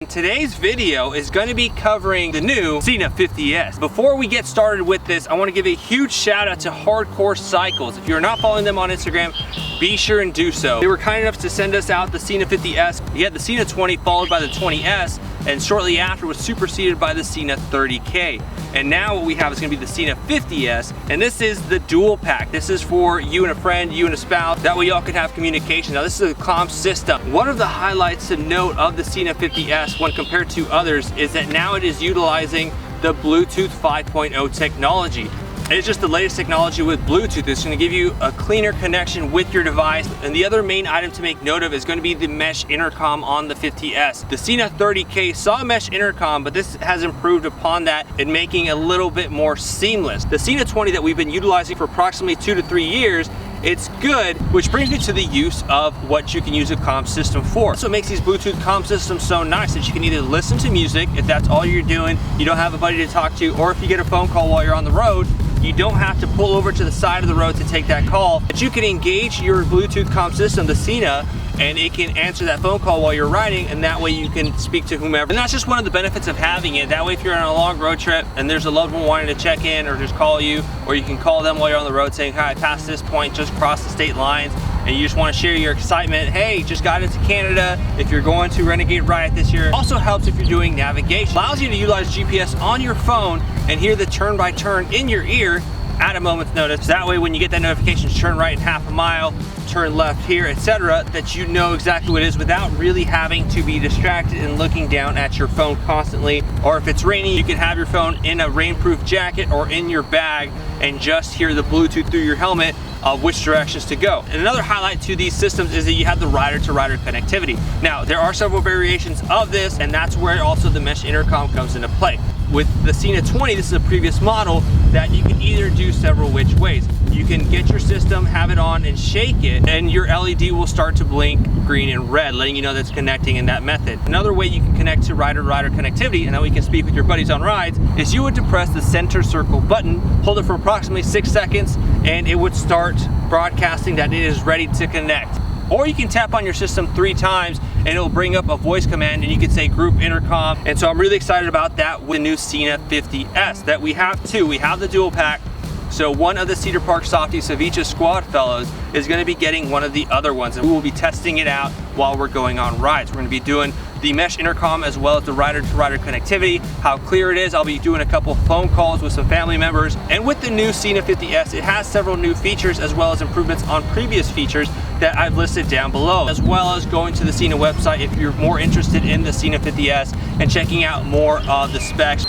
and today's video is going to be covering the new SENA 50S. Before we get started with this, I want to give a huge shout out to Hardcore Cycles. If you're not following them on Instagram, be sure and do so. They were kind enough to send us out the SENA 50S. You had the SENA 20 followed by the 20S, and shortly after was superseded by the SENA 30K. And now what we have is going to be the SENA 50S, and this is the dual pack. This is for you and a friend, you and a spouse. That way y'all can have communication. Now this is a comm system. One of the highlights to note of the SENA 50S when compared to others is that now it is utilizing the Bluetooth 5.0 technology. It's just the latest technology with Bluetooth. It's going to give you a cleaner connection with your device. And the other main item to make note of is going to be the mesh intercom on the 50S. The SENA 30K saw a mesh intercom, but this has improved upon that in making it a little bit more seamless. The SENA 20 that we've been utilizing for approximately 2 to 3 years, it's good, which brings me to the use of what you can use a comm system for. That's what makes these Bluetooth comm systems so nice, that you can either listen to music if that's all you're doing, you don't have a buddy to talk to, or if you get a phone call while you're on the road, you don't have to pull over to the side of the road to take that call, but you can engage your Bluetooth comm system, the SENA, and it can answer that phone call while you're riding, and that way you can speak to whomever. And that's just one of the benefits of having it. That way if you're on a long road trip and there's a loved one wanting to check in or just call you, or you can call them while you're on the road saying, hi, I passed this point, just crossed the state lines, and you just want to share your excitement. Hey, just got into Canada. If you're going to Renegade Riot this year. Also helps if you're doing navigation. Allows you to utilize GPS on your phone and hear the turn-by-turn in your ear at a moment's notice. That way when you get that notification, turn right in half a mile, turn left here, etc., that you know exactly what it is without really having to be distracted and looking down at your phone constantly. Or if it's raining, you can have your phone in a rainproof jacket or in your bag and just hear the Bluetooth through your helmet of which directions to go. And another highlight to these systems is that you have the Ryder-to-Ryder connectivity. Now, there are several variations of this, and that's where also the mesh intercom comes into play. With the SENA 20, this is a previous model that you can either do several which ways. You can get your system, have it on, and shake it, and your LED will start to blink green and red, letting you know that's connecting in that method. Another way you can connect to Ryder-Ryder Connectivity, and that way you can speak with your buddies on rides, is you would depress the center circle button, hold it for approximately 6 seconds, and it would start broadcasting that it is ready to connect. Or you can tap on your system 3 times and it'll bring up a voice command, and you can say group intercom. And so I'm really excited about that with the new SENA 50S that we have too. We have the dual pack. So one of the Cedar Park Softy Ceviche Squad fellows is going to be getting one of the other ones, and we will be testing it out while we're going on rides. We're going to be doing the mesh intercom as well as the Ryder-to-Ryder connectivity, how clear it is. I'll be doing a couple phone calls with some family members. And with the new SENA 50S, it has several new features as well as improvements on previous features that I've listed down below, as well as going to the SENA website if you're more interested in the SENA 50S and checking out more of the specs.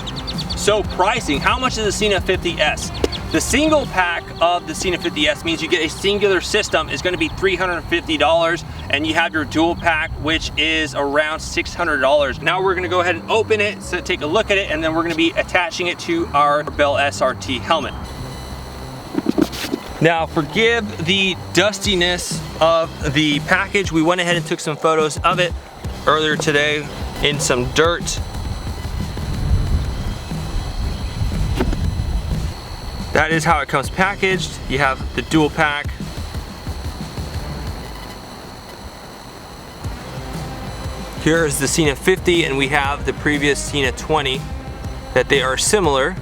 So pricing, how much is the SENA 50S? The single pack of the SENA 50S means you get a singular system is going to be $350, and you have your dual pack, which is around $600. Now we're going to go ahead and open it, so take a look at it, and then we're going to be attaching it to our Bell SRT helmet. Now forgive the dustiness of the package. We went ahead and took some photos of it earlier today in some dirt. That is how it comes packaged. You have the dual pack. Here is the SENA 50, and we have the previous SENA 20, that they are similar.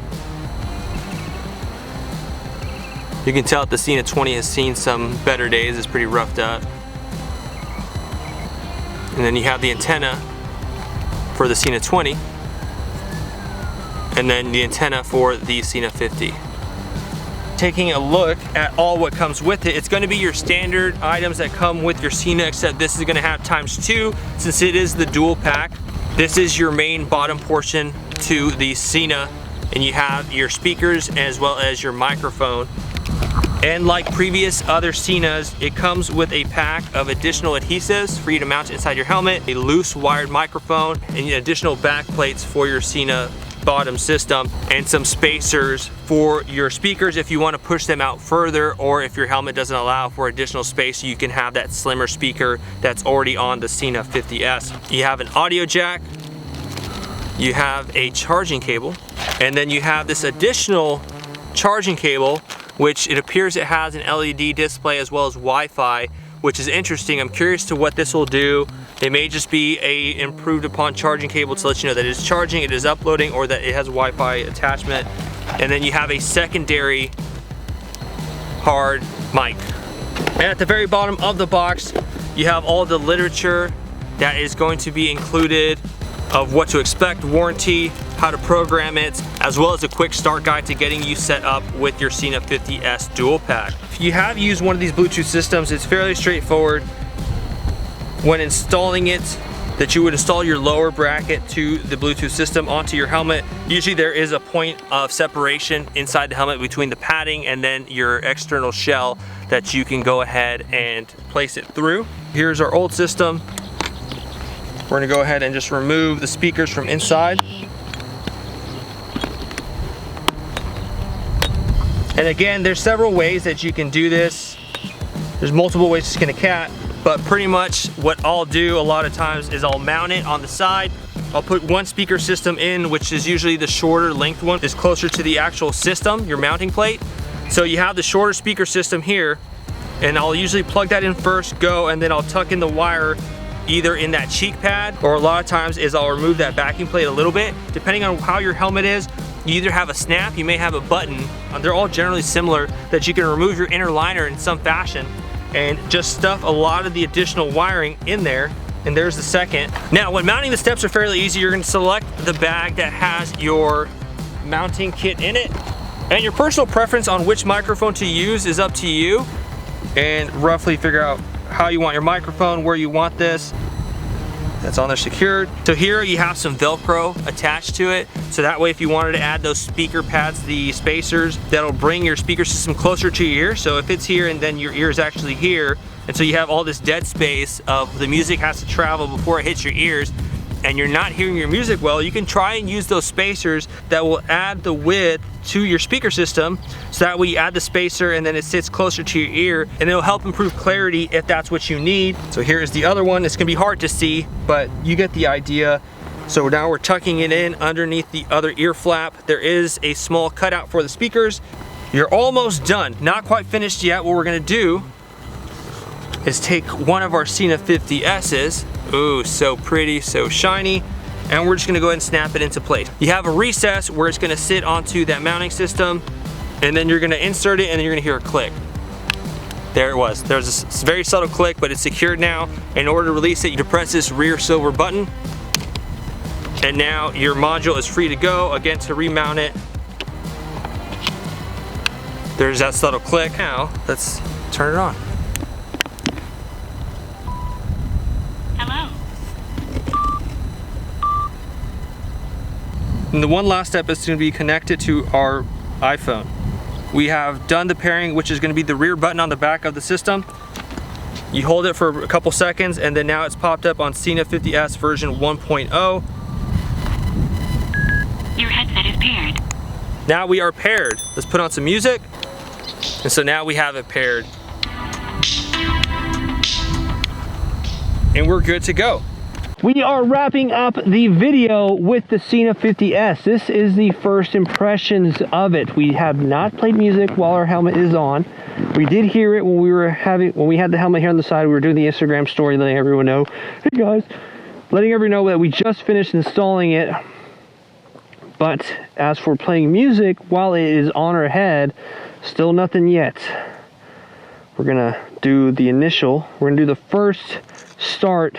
You can tell that the SENA 20 has seen some better days. It's pretty roughed up. And then you have the antenna for the SENA 20, and then the antenna for the SENA 50. Taking a look at all what comes with it, it's going to be your standard items that come with your SENA, except this is going to have ×2 since it is the dual pack. This is your main bottom portion to the SENA, and you have your speakers as well as your microphone. And like previous other SENAs, it comes with a pack of additional adhesives for you to mount inside your helmet, a loose wired microphone, and additional back plates for your SENA bottom system, and some spacers for your speakers if you want to push them out further, or if your helmet doesn't allow for additional space, you can have that slimmer speaker that's already on the SENA 50S. You have an audio jack, you have a charging cable, and then you have this additional charging cable, which it appears it has an LED display as well as Wi-Fi, which is interesting. I'm curious to what this will do It may just be a improved upon charging cable to let you know that it's charging, it is uploading, or that it has a Wi-Fi attachment. And then you have a secondary hard mic. And at the very bottom of the box, you have all the literature that is going to be included of what to expect, warranty, how to program it, as well as a quick start guide to getting you set up with your SENA 50S dual pack. If you have used one of these Bluetooth systems, it's fairly straightforward when installing it, that you would install your lower bracket to the Bluetooth system onto your helmet. Usually there is a point of separation inside the helmet between the padding and then your external shell that you can go ahead and place it through. Here's our old system. We're gonna go ahead and just remove the speakers from inside. And again, there's several ways that you can do this. There's multiple ways to skin a cat, but pretty much what I'll do a lot of times is I'll mount it on the side. I'll put one speaker system in, which is usually the shorter length one, is closer to the actual system, your mounting plate. So you have the shorter speaker system here, and I'll usually plug that in first, go, and then I'll tuck in the wire either in that cheek pad, or a lot of times is I'll remove that backing plate a little bit. Depending on how your helmet is, you either have a snap, you may have a button. They're all generally similar, that you can remove your inner liner in some fashion and just stuff a lot of the additional wiring in there. And there's the second. Now, when mounting, the steps are fairly easy. You're gonna select the bag that has your mounting kit in it. And your personal preference on which microphone to use is up to you. And roughly figure out how you want your microphone, where you want this. That's on there secured. So here you have some Velcro attached to it. So that way if you wanted to add those speaker pads, the spacers, that'll bring your speaker system closer to your ear. So if it's here and then your ear is actually here, and so you have all this dead space of the music has to travel before it hits your ears, and you're not hearing your music well, you can try and use those spacers that will add the width to your speaker system, so that way you add the spacer and then it sits closer to your ear, and it'll help improve clarity if that's what you need. So here is the other one. It's gonna be hard to see, but you get the idea. So now we're tucking it in underneath the other ear flap. There is a small cutout for the speakers. You're almost done. Not quite finished yet. What we're gonna do is take one of our SENA 50S's. Ooh, so pretty, so shiny. And we're just gonna go ahead and snap it into place. You have a recess where it's gonna sit onto that mounting system, and then you're gonna insert it and then you're gonna hear a click. There it was. There's a very subtle click, but it's secured now. In order to release it, you depress this rear silver button, and now your module is free to go. Again, to remount it, there's that subtle click. Now, let's turn it on. And the one last step is going to be connected to our iPhone. We have done the pairing, which is going to be the rear button on the back of the system. You hold it for a couple seconds, and then now it's popped up on SENA 50S version 1.0. Your headset is paired. Now we are paired. Let's put on some music. And so now we have it paired. And we're good to go. We are wrapping up the video with the SENA 50S. This is the first impressions of it. We have not played music while our helmet is on. We did hear it when we had the helmet here on the side. We were doing the Instagram story, letting everyone know, hey guys, letting everyone know that we just finished installing it. But as for playing music while it is on our head, still nothing yet. We're gonna do the initial, we're gonna do the first start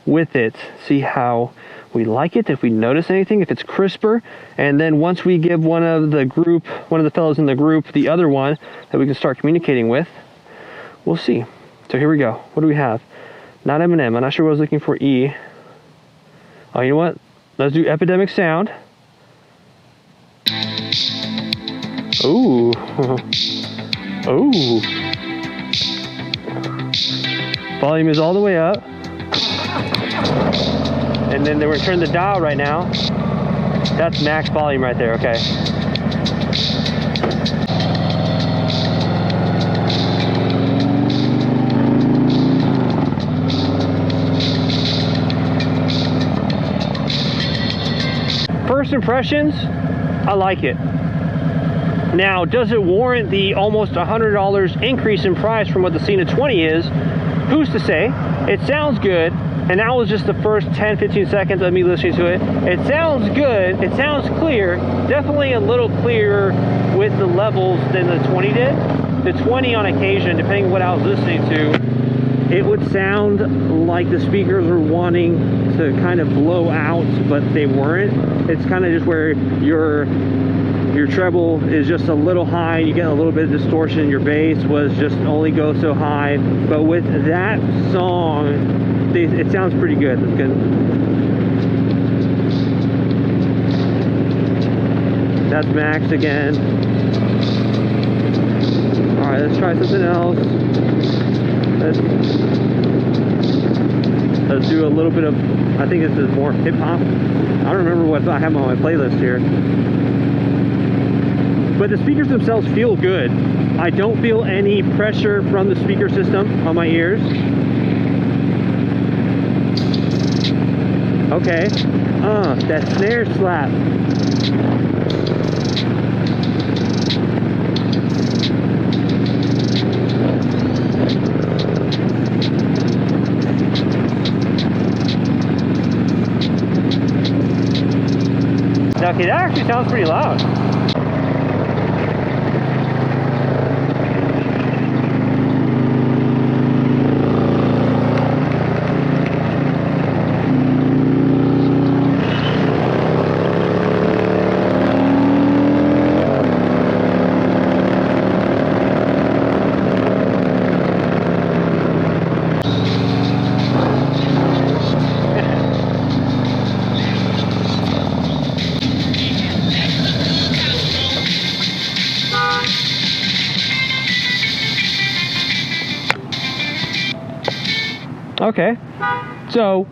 with it, see how we like it, if we notice anything, if it's crisper, and then once we give one of the fellows in the group the other one that we can start communicating with, we'll see. So here we go. What do we have? Not M&M. I'm not sure what I was looking for. E. Oh, you know what? Let's do Epidemic Sound. Ooh. Ooh. Volume is all the way up. And then we're gonna turn the dial right now. That's max volume right there, okay. First impressions, I like it. Now, does it warrant the almost $100 increase in price from what the SENA 20 is? Who's to say? It sounds good. And that was just the first 10-15 seconds of me listening to it. It sounds good, it sounds clear, definitely a little clearer with the levels than the 20 did. The 20 on occasion, depending on what I was listening to, it would sound like the speakers were wanting to kind of blow out, but they weren't. It's kind of just where your treble is just a little high, you get a little bit of distortion, your bass was just only go so high. But with that song, it sounds pretty good. It's good. That's max again. All right, let's try something else. Let's do a little bit of, I think this is more hip hop. I don't remember what I have on my playlist here. But the speakers themselves feel good. I don't feel any pressure from the speaker system on my ears. Okay. That snare slap. Okay, that actually sounds pretty loud. Okay, so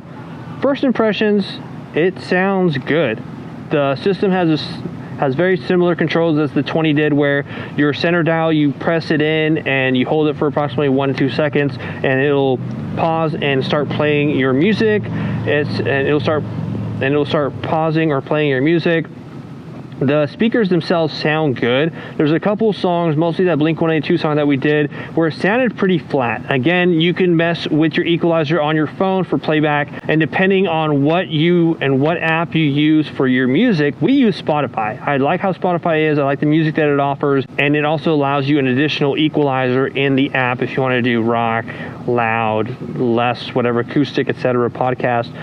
first impressions, it sounds good. The system has very similar controls as the 20 did, where your center dial, you press it in and you hold it for approximately 1 to 2 seconds and it'll pause and start playing your music. It'll start pausing or playing your music. The speakers themselves sound good. There's a couple songs, mostly that Blink-182 song that we did, where it sounded pretty flat. Again, you can mess with your equalizer on your phone for playback, and depending on what app you use for your music, we use Spotify. I like how Spotify is, I like the music that it offers, and it also allows you an additional equalizer in the app if you want to do rock, loud, less, whatever, acoustic, etc., podcast.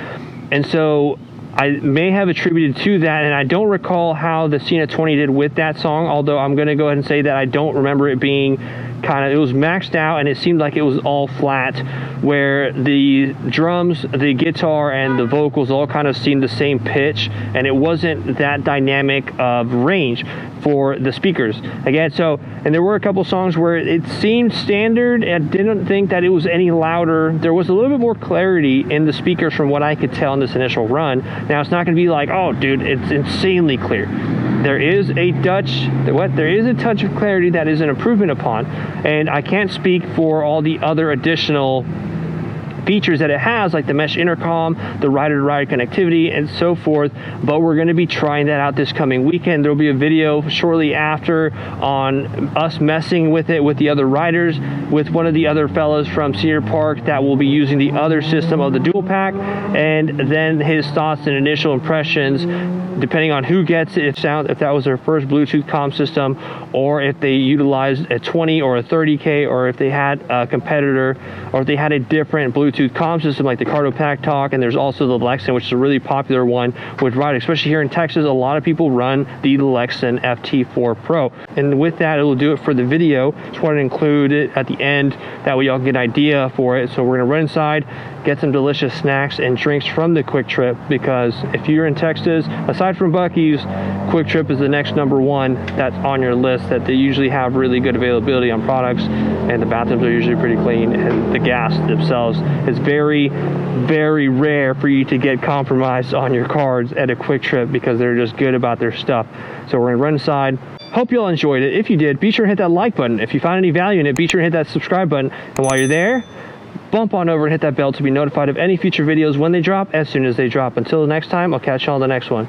And so I may have attributed to that, and I don't recall how the SENA 20 did with that song, although I'm going to go ahead and say that I don't remember it being it was maxed out and it seemed like it was all flat, where the drums, the guitar, and the vocals all kind of seemed the same pitch, and it wasn't that dynamic of range for the speakers. Again, and there were a couple songs where it seemed standard, and I didn't think that it was any louder. There was a little bit more clarity in the speakers from what I could tell in this initial run. Now, it's not going to be like, oh, dude, it's insanely clear. There is a touch of clarity that is an improvement upon, and I can't speak for all the other additional features that it has, like the mesh intercom, the Ryder-Ryder Connectivity, and so forth, but we're going to be trying that out this coming weekend. There'll be a video shortly after on us messing with it with the other riders, with one of the other fellows from Cedar Park that will be using the other system of the dual pack, and then his thoughts and initial impressions, depending on who gets it, if that was their first Bluetooth comm system, or if they utilized a 20 or a 30K, or if they had a competitor, or if they had a different Bluetooth comm system like the Cardo Pack Talk. And there's also the Lexan, which is a really popular one with riding, especially here in Texas. A lot of people run the Lexan FT4 Pro. And with that, it will do it for the video. Just wanted to include it at the end, that way y'all get an idea for it. So we're gonna run inside, get some delicious snacks and drinks from the Quick Trip, because if you're in Texas, aside from Buc-ee's, Quick Trip is the next #1 that's on your list, that they usually have really good availability on products, and the bathrooms are usually pretty clean, and the gas themselves is very, very rare for you to get compromised on your cards at a Quick Trip, because they're just good about their stuff. So we're gonna run inside. Hope y'all enjoyed it. If you did, be sure to hit that like button. If you found any value in it, be sure to hit that subscribe button. And while you're there, bump on over and hit that bell to be notified of any future videos when they drop, as soon as they drop. Until next time, I'll catch y'all on the next one.